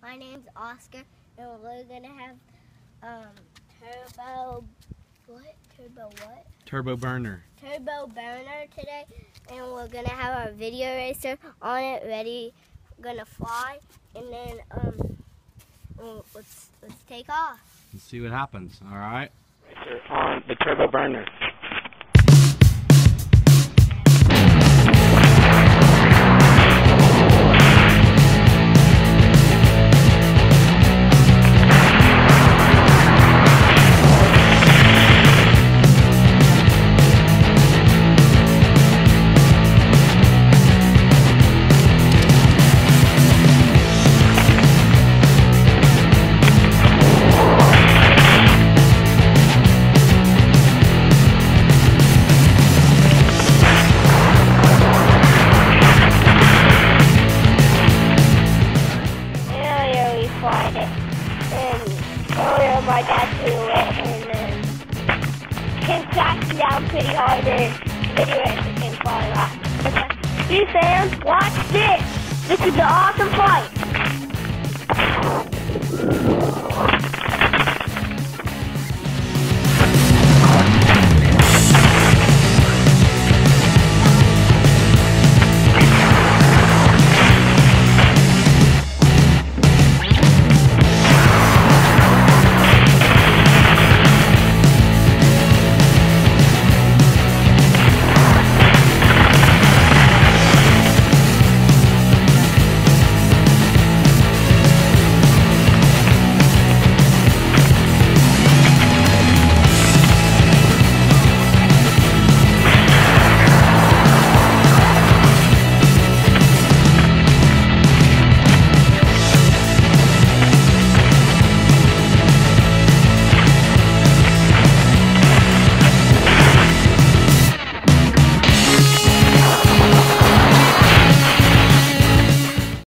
My name's Oscar, and we're gonna have Turbo burner today, and we're gonna have our video racer on it ready, gonna fly, and then let's take off. Let's see what happens. All right. Racer on the turbo burner. Flying it, and earlier my dad threw it, and then came crashing down pretty hard, and video racer came flying off. You Sam, watch this! This is an awesome flight!